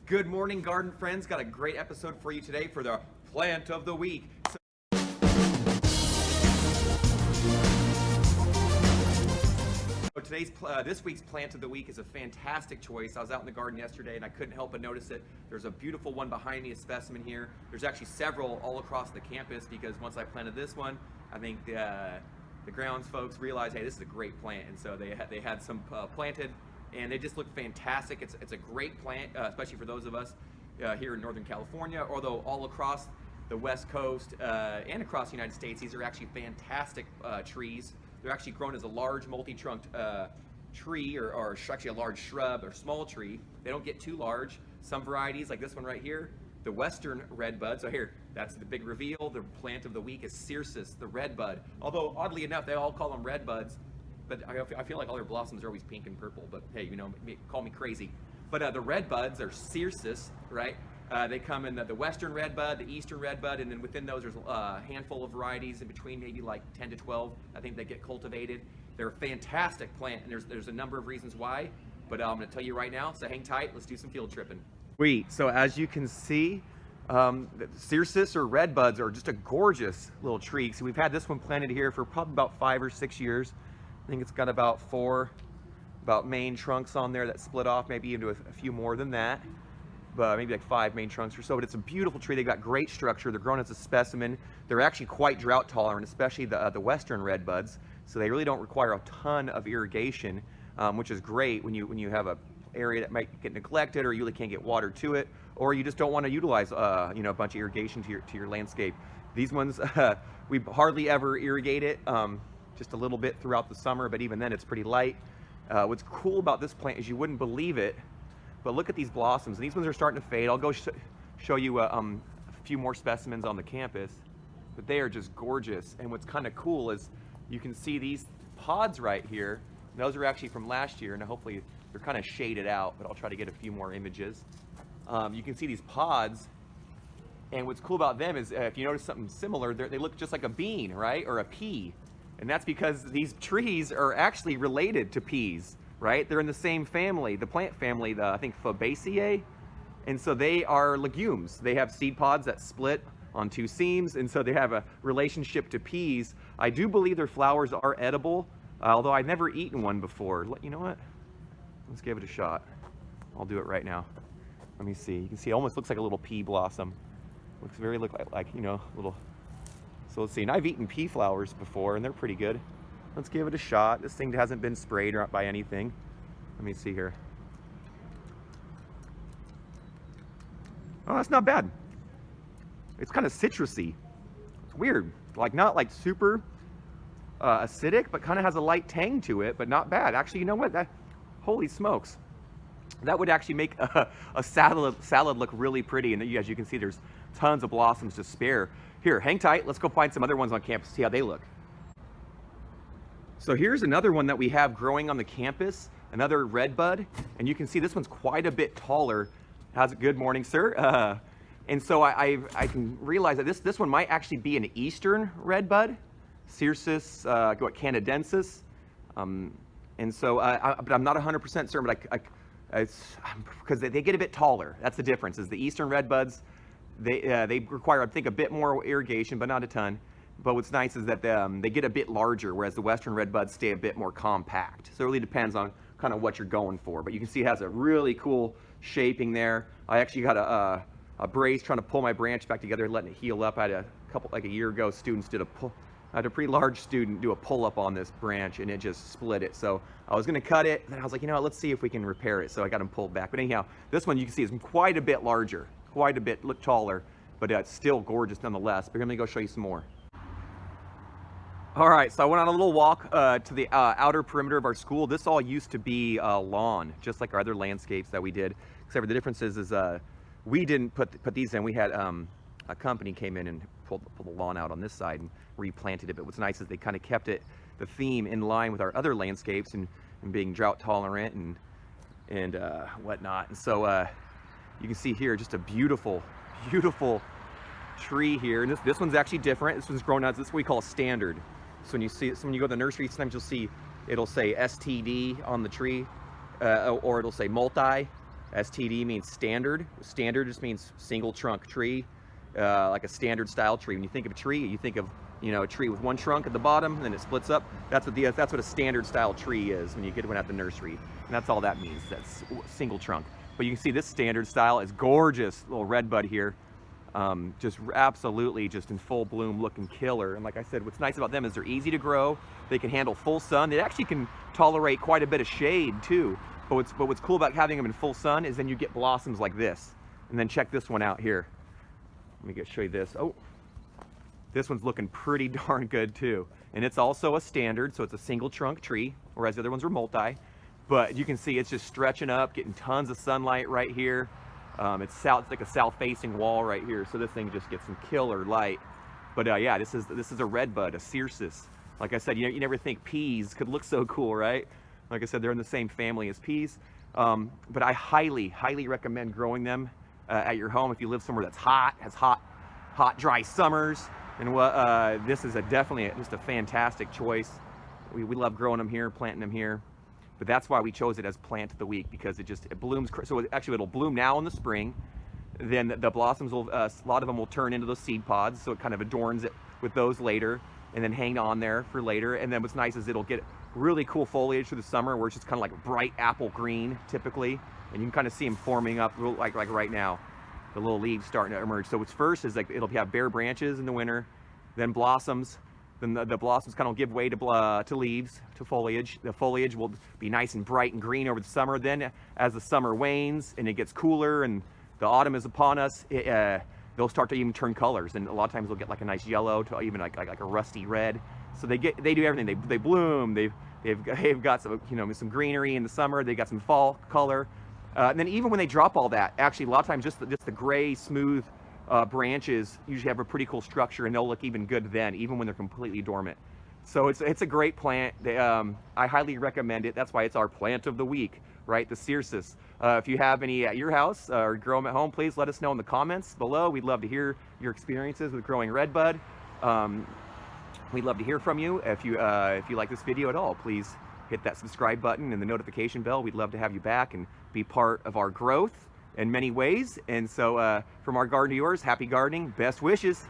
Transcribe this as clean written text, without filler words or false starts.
Good morning, garden friends. Got a great episode for you today for the plant of the week. This week's plant of the week is a fantastic choice. I was out in the garden yesterday and I couldn't help but notice it. There's a beautiful one behind me, a specimen here. There's actually several all across the campus because once I planted this one, I think the grounds folks realized, hey, this is a great plant, and so they had some planted, and they just look fantastic. It's a great plant, especially for those of us here in Northern California, although all across the West Coast and across the United States, these are actually fantastic trees. They're actually grown as a large multi-trunked tree or actually a large shrub or small tree. They don't get too large. Some varieties, like this one right here, the Western Redbud. So here, that's the big reveal. The plant of the week is Cercis, the Redbud. Although, oddly enough, they all call them Redbuds, but I feel like all their blossoms are always pink and purple, but hey, you know, call me crazy. But the Redbuds are Cercis, right? They come in the Western Redbud, the Eastern Redbud, and then within those there's a handful of varieties in between, maybe like 10 to 12, I think, that get cultivated. They're a fantastic plant, and there's a number of reasons why, but I'm going to tell you right now, so hang tight, let's do some field tripping. Sweet, so as you can see, the Cercis or Redbuds are just a gorgeous little tree. So we've had this one planted here for probably about 5 or 6 years. I think it's got about 4 main trunks on there that split off, maybe into a few more than that. Maybe like 5 main trunks or so, but it's a beautiful tree. They've got great structure. They're grown as a specimen. They're actually quite drought tolerant, especially the Western Redbuds. So they really don't require a ton of irrigation, which is great when you have a area that might get neglected, or you really can't get water to it, or you just don't want to utilize a bunch of irrigation to your landscape. These ones, we hardly ever irrigate it, just a little bit throughout the summer, but even then it's pretty light. What's cool about this plant is you wouldn't believe it, but look at these blossoms. And these ones are starting to fade. I'll go show you a few more specimens on the campus, but they are just gorgeous. And what's kind of cool is you can see these pods right here. Those are actually from last year, and hopefully they're kind of shaded out, but I'll try to get a few more images. You can see these pods, and what's cool about them is if you notice something similar, they look just like a bean, right, or a pea. And that's because these trees are actually related to peas, right? They're in the same family, the plant family, I think Fabaceae, and so they are legumes. They have seed pods that split on 2 seams, and so they have a relationship to peas. I do believe their flowers are edible, although I've never eaten one before. You know what? Let's give it a shot. I'll do it right now. Let me see. You can see it almost looks like a little pea blossom. Looks very like little. So let's see. And I've eaten pea flowers before, and they're pretty good. Let's give it a shot. This thing hasn't been sprayed or by anything. Let me see here. Oh, that's not bad. It's kind of citrusy. It's weird. Not like super acidic, but kind of has a light tang to it, but not bad. Actually, you know what? Holy smokes. That would actually make a salad look really pretty. And as you can see, there's tons of blossoms to spare. Here, hang tight. Let's go find some other ones on campus, see how they look. So here's another one that we have growing on the campus, another Redbud. And you can see this one's quite a bit taller. How's it? Good morning, sir. And so I can realize that this one might actually be an Eastern Redbud, Cercis canadensis. And so, but I'm not 100% certain, but it's because they get a bit taller. That's the difference, is the Eastern Redbuds, they require, I think, a bit more irrigation, but not a ton. But what's nice is that they get a bit larger, whereas the Western Redbuds stay a bit more compact. So it really depends on kind of what you're going for. But you can see it has a really cool shaping there. I actually got a brace trying to pull my branch back together and letting it heal up. I had a year ago, I had a pretty large student do a pull-up on this branch, and it just split it. So I was going to cut it, and then I was like, let's see if we can repair it. So I got him pulled back. But anyhow, this one you can see is quite a bit larger, quite a bit taller, but it's still gorgeous nonetheless. But here, let me go show you some more. All right, so I went on a little walk to the outer perimeter of our school. This all used to be lawn, just like our other landscapes that we did. Except for the difference is we didn't put these in. We had a company came in and pulled the lawn out on this side and replanted it. But what's nice is they kind of kept the theme in line with our other landscapes and being drought tolerant and whatnot. And so you can see here just a beautiful tree here. And this one's actually different. This one's grown out. This is what we call a standard. So when you go to the nursery, sometimes you'll see it'll say STD on the tree, or it'll say multi. STD means standard. Standard just means single trunk tree, like a standard style tree. When you think of a tree, you think of, you know, a tree with one trunk at the bottom, and then it splits up. That's what a standard style tree is when you get one at the nursery. And that's all that means. That's single trunk. But you can see this standard style is gorgeous. Little redbud here. Just absolutely just in full bloom, looking killer. And like I said, what's nice about them is they're easy to grow. They can handle full sun. They actually can tolerate quite a bit of shade too. But what's cool about having them in full sun is then you get blossoms like this. And then check this one out here. Let me show you this. Oh, this one's looking pretty darn good too. And it's also a standard, so it's a single trunk tree, whereas the other ones are multi. But you can see it's just stretching up, getting tons of sunlight right here. It's like a south-facing wall right here, so this thing just gets some killer light. But yeah, this is a redbud, a Cercis. Like I said, you never think peas could look so cool, right? Like I said, they're in the same family as peas. But I highly, highly recommend growing them at your home if you live somewhere that's hot, has hot, dry summers. And this is definitely just a fantastic choice. We love growing them here, planting them here. But that's why we chose it as plant of the week, because it blooms. So actually it'll bloom now in the spring. Then the blossoms will, a lot of them will turn into those seed pods. So it kind of adorns it with those later, and then hang on there for later. And then what's nice is it'll get really cool foliage through the summer, where it's just kind of like bright apple green typically. And you can kind of see them forming up like right now. The little leaves starting to emerge. So what's first is like it'll have bare branches in the winter, then blossoms. Then the blossoms kind of give way to leaves, to foliage. The foliage will be nice and bright and green over the summer. Then as the summer wanes and it gets cooler and the autumn is upon us, they'll start to even turn colors. And a lot of times they'll get like a nice yellow to even like a rusty red. So they do everything. They bloom. They've got some, you know, some greenery in the summer. They got some fall color. And then even when they drop all that, actually a lot of times just the gray, smooth branches usually have a pretty cool structure, and they'll look even good then, even when they're completely dormant. So it's a great plant. I highly recommend it. That's why it's our plant of the week, right? The Cercis. If you have any at your house or grow them at home, please let us know in the comments below. We'd love to hear your experiences with growing redbud. We'd love to hear from you. If you like this video at all, please hit that subscribe button and the notification bell. We'd love to have you back and be part of our growth in many ways. And so from our garden to yours, happy gardening, best wishes.